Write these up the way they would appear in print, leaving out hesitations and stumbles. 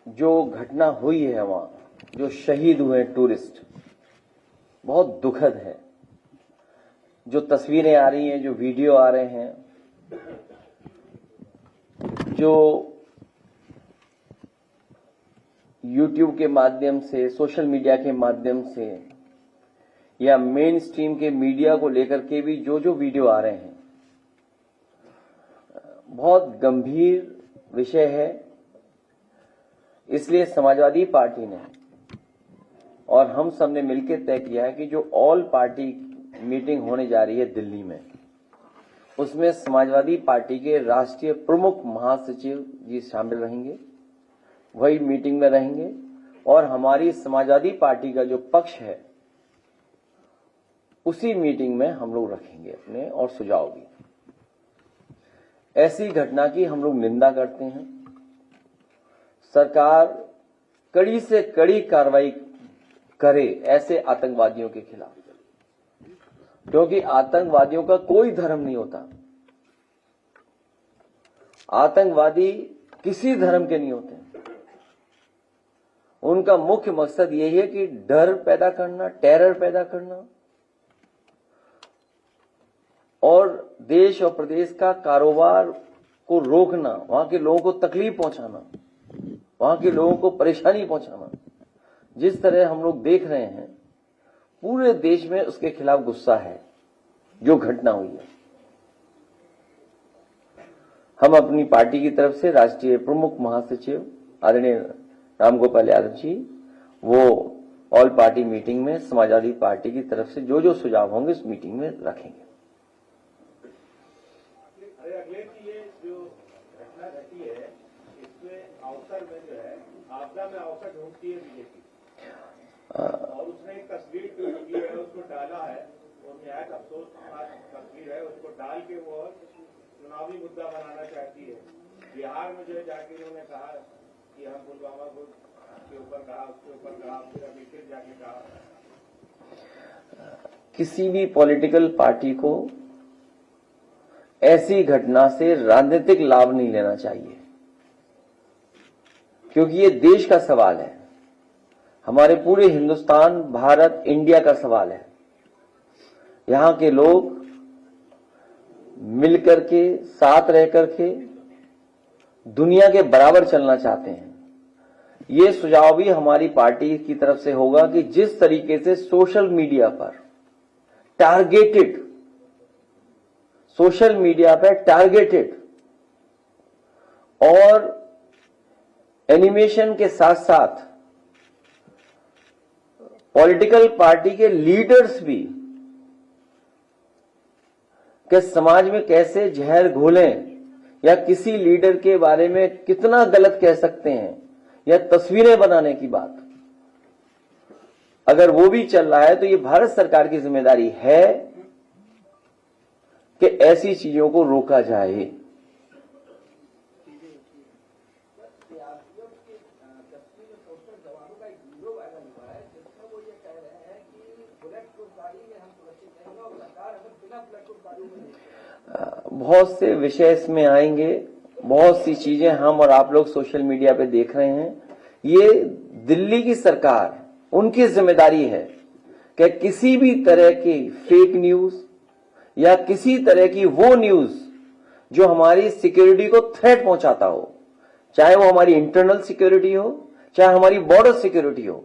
जो घटना हुई है वहां, जो शहीद हुए टूरिस्ट, बहुत दुखद है। जो तस्वीरें आ रही हैं, जो वीडियो आ रहे हैं, जो YouTube के माध्यम से, सोशल मीडिया के माध्यम से या मेन स्ट्रीम के मीडिया को लेकर के भी जो वीडियो आ रहे हैं, बहुत गंभीर विषय है। इसलिए समाजवादी पार्टी ने और हम सब ने मिलकर तय किया है कि जो ऑल पार्टी मीटिंग होने जा रही है दिल्ली में, उसमें समाजवादी पार्टी के राष्ट्रीय प्रमुख महासचिव जी शामिल रहेंगे, वही मीटिंग में रहेंगे और हमारी समाजवादी पार्टी का जो पक्ष है उसी मीटिंग में हम लोग रखेंगे अपने और सुझाव भी। ऐसी घटना की हम लोग निंदा करते हैं। सरकार कड़ी से कड़ी कार्रवाई करे ऐसे आतंकवादियों के खिलाफ, क्योंकि आतंकवादियों का कोई धर्म नहीं होता। आतंकवादी किसी धर्म के नहीं होते। उनका मुख्य मकसद यही है कि डर पैदा करना, टेरर पैदा करना और देश और प्रदेश का कारोबार को रोकना, वहां के लोगों को तकलीफ पहुंचाना, वहां के लोगों को परेशानी पहुंचाना। जिस तरह हम लोग देख रहे हैं, पूरे देश में उसके खिलाफ गुस्सा है जो घटना हुई है। हम अपनी पार्टी की तरफ से राष्ट्रीय प्रमुख महासचिव आदरणीय रामगोपाल यादव जी, वो ऑल पार्टी मीटिंग में समाजवादी पार्टी की तरफ से जो सुझाव होंगे उस मीटिंग में रखेंगे। अगले की ये जो घटना घटी है, इसमें अवसर में जो है आपदा में अवसर ढूंढती है बीजेपी, और उसने एक तस्वीर ट्वीट की है, उसको डाला है और निहायत अफसोस तस्वीर है, उसको डाल के वो चुनावी मुद्दा बनाना चाहती है। बिहार में जो है जाके उन्होंने कहा कि हम पुलवामा को के ऊपर कहा, उसके ऊपर कहा, फिर अभी फिर जाके कहा। किसी भी पॉलिटिकल पार्टी को ऐसी घटना से राजनीतिक लाभ नहीं लेना चाहिए, क्योंकि ये देश का सवाल है, हमारे पूरे हिंदुस्तान, भारत, इंडिया का सवाल है। यहां के लोग मिलकर के, साथ रह करके दुनिया के बराबर चलना चाहते हैं। ये सुझाव भी हमारी पार्टी की तरफ से होगा कि जिस तरीके से सोशल मीडिया पर टारगेटेड और एनिमेशन के साथ साथ पॉलिटिकल पार्टी के लीडर्स भी कि समाज में कैसे जहर घोलें या किसी लीडर के बारे में कितना गलत कह सकते हैं या तस्वीरें बनाने की बात, अगर वो भी चल रहा है तो ये भारत सरकार की जिम्मेदारी है कि ऐसी चीजों को रोका जाए। बहुत से विषय इसमें आएंगे, बहुत सी चीजें हम और आप लोग सोशल मीडिया पे देख रहे हैं। ये दिल्ली की सरकार, उनकी जिम्मेदारी है कि किसी भी तरह की फेक न्यूज या किसी तरह की वो न्यूज जो हमारी सिक्योरिटी को थ्रेट पहुंचाता हो, चाहे वो हमारी इंटरनल सिक्योरिटी हो, चाहे हमारी बॉर्डर सिक्योरिटी हो,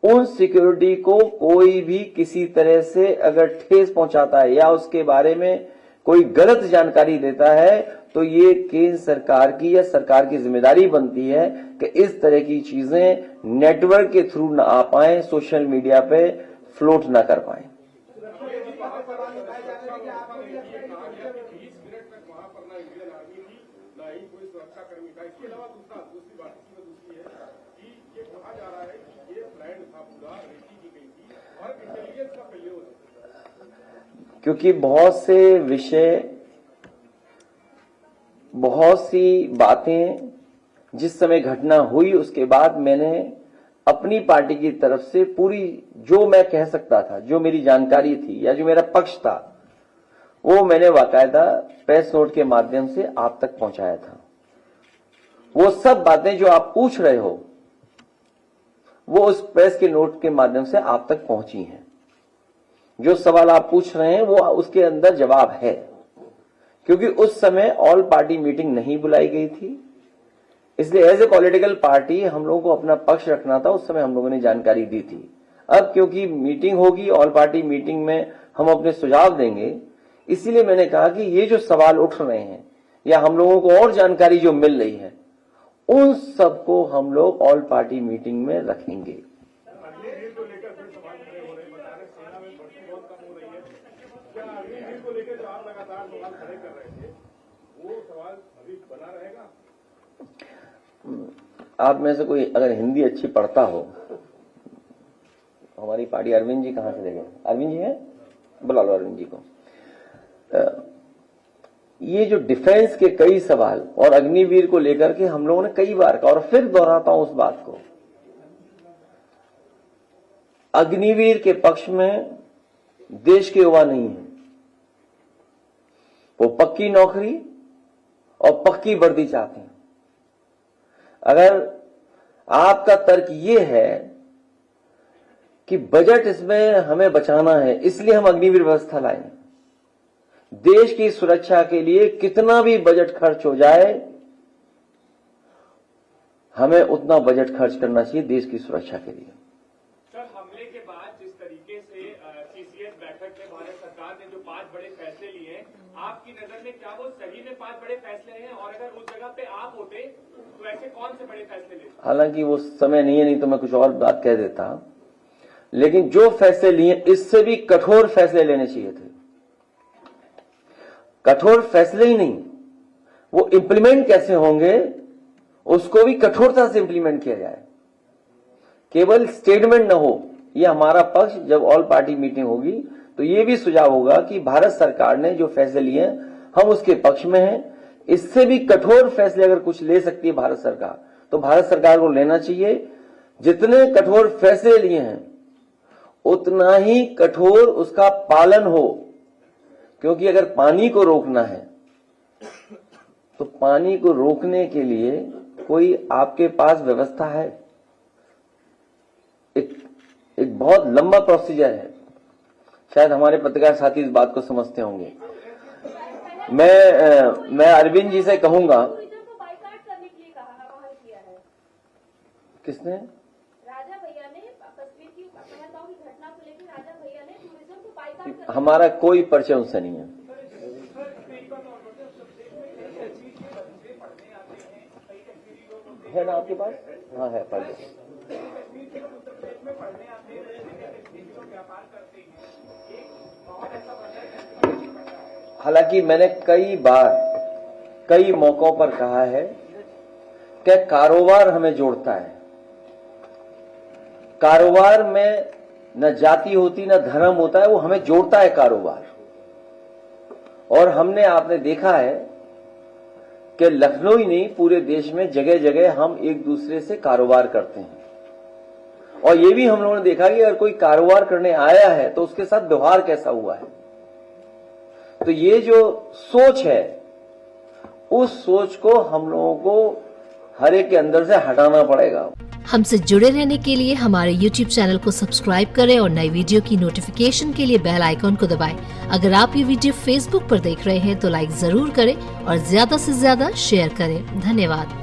उन सिक्योरिटी को कोई भी किसी तरह से अगर ठेस पहुंचाता है या उसके बारे में कोई गलत जानकारी देता है, तो ये केंद्र सरकार की या सरकार की जिम्मेदारी बनती है कि इस तरह की चीजें नेटवर्क के थ्रू ना आ पाए, सोशल मीडिया पे फ्लोट ना कर पाए। क्योंकि बहुत से विषय, बहुत सी बातें जिस समय घटना हुई उसके बाद मैंने अपनी पार्टी की तरफ से पूरी जो मैं कह सकता था, जो मेरी जानकारी थी या जो मेरा पक्ष था, वो मैंने बाकायदा प्रेस नोट के माध्यम से आप तक पहुंचाया था। वो सब बातें जो आप पूछ रहे हो वो उस प्रेस के नोट के माध्यम से आप तक पहुंची हैं। जो सवाल आप पूछ रहे हैं वो उसके अंदर जवाब है, क्योंकि उस समय ऑल पार्टी मीटिंग नहीं बुलाई गई थी, इसलिए एज ए पॉलिटिकल पार्टी हम लोगों को अपना पक्ष रखना था। उस समय हम लोगों ने जानकारी दी थी। अब क्योंकि मीटिंग होगी, ऑल पार्टी मीटिंग में हम अपने सुझाव देंगे, इसीलिए मैंने कहा कि ये जो सवाल उठ रहे हैं या हम लोगों को और जानकारी जो मिल रही है उन सबको हम लोग ऑल पार्टी मीटिंग में रखेंगे। अग्निवीर को लेकर फिर सवाल खड़े हो रहे हैं, बता रहे सेना में भर्ती बहुत कम हो रही है। क्या अग्निवीर को लेकर जो आप लगातार सवाल खड़े कर रहे थे वो सवाल अभी बना रहेगा? आप में से कोई अगर हिंदी अच्छी पढ़ता हो, हमारी पार्टी अरविंद जी कहां से ले गए? अरविंद जी है, बुला लो अरविंद जी को। ये जो डिफेंस के कई सवाल और अग्निवीर को लेकर के हम लोगों ने कई बार कहा, और फिर दोहराता हूं उस बात को, अग्निवीर के पक्ष में देश के युवा नहीं है। वो पक्की नौकरी और पक्की वर्दी चाहते हैं। अगर आपका तर्क ये है कि बजट इसमें हमें बचाना है इसलिए हम अग्निवीर व्यवस्था लाए, देश की सुरक्षा के लिए कितना भी बजट खर्च हो जाए हमें उतना बजट खर्च करना चाहिए देश की सुरक्षा के लिए। सर, हमले के बाद जिस तरीके से सीसीएस बैठक में भारत सरकार ने जो 5 बड़े फैसले लिए हैं, आपकी नजर में क्या वो सही में 5 बड़े फैसले हैं? और अगर उस जगह पे आप होते तो ऐसे कौन से बड़े फैसले लेते? हालांकि वो समय नहीं है, नहीं तो मैं कुछ और बात कह देता, लेकिन जो फैसले लिए इससे भी कठोर फैसले लेने चाहिए थे। कठोर फैसले ही नहीं, वो इंप्लीमेंट कैसे होंगे उसको भी कठोरता से इंप्लीमेंट किया जाए, केवल स्टेटमेंट न हो। ये हमारा पक्ष जब ऑल पार्टी मीटिंग होगी तो ये भी सुझाव होगा कि भारत सरकार ने जो फैसले लिए हम उसके पक्ष में हैं। इससे भी कठोर फैसले अगर कुछ ले सकती है भारत सरकार तो भारत सरकार को लेना चाहिए। जितने कठोर फैसले लिए हैं उतना ही कठोर उसका पालन हो, क्योंकि अगर पानी को रोकना है तो पानी को रोकने के लिए कोई आपके पास व्यवस्था है? एक बहुत लंबा प्रोसीजर है। शायद हमारे पत्रकार साथी इस बात को समझते होंगे। मैं अरविंद जी से कहूंगा। किसने? राजा भैया ने कश्मीर की पहलगाम की घटना को लेकर राजा भैया ने टूरिज्म को बाइकाट हमारा कोई परिचय उनसे नहीं है। है ना आपके पास? हाँ है, पढ़ लो। हालांकि मैंने कई बार कई मौकों पर कहा है कि कारोबार हमें जोड़ता है। कारोबार में न जाति होती न धर्म होता है, वो हमें जोड़ता है कारोबार। और हमने आपने देखा है कि लखनऊ ही नहीं पूरे देश में जगह जगह हम एक दूसरे से कारोबार करते हैं। और ये भी हम लोगों ने देखा कि अगर कोई कारोबार करने आया है तो उसके साथ व्यवहार कैसा हुआ है। तो ये जो सोच है उस सोच को हम लोगों को हर एक के अंदर से हटाना पड़ेगा। हमसे जुड़े रहने के लिए हमारे YouTube चैनल को सब्सक्राइब करें और नई वीडियो की नोटिफिकेशन के लिए बेल आइकॉन को दबाएं। अगर आप ये वीडियो Facebook पर देख रहे हैं तो लाइक जरूर करें और ज्यादा से ज्यादा शेयर करें। धन्यवाद।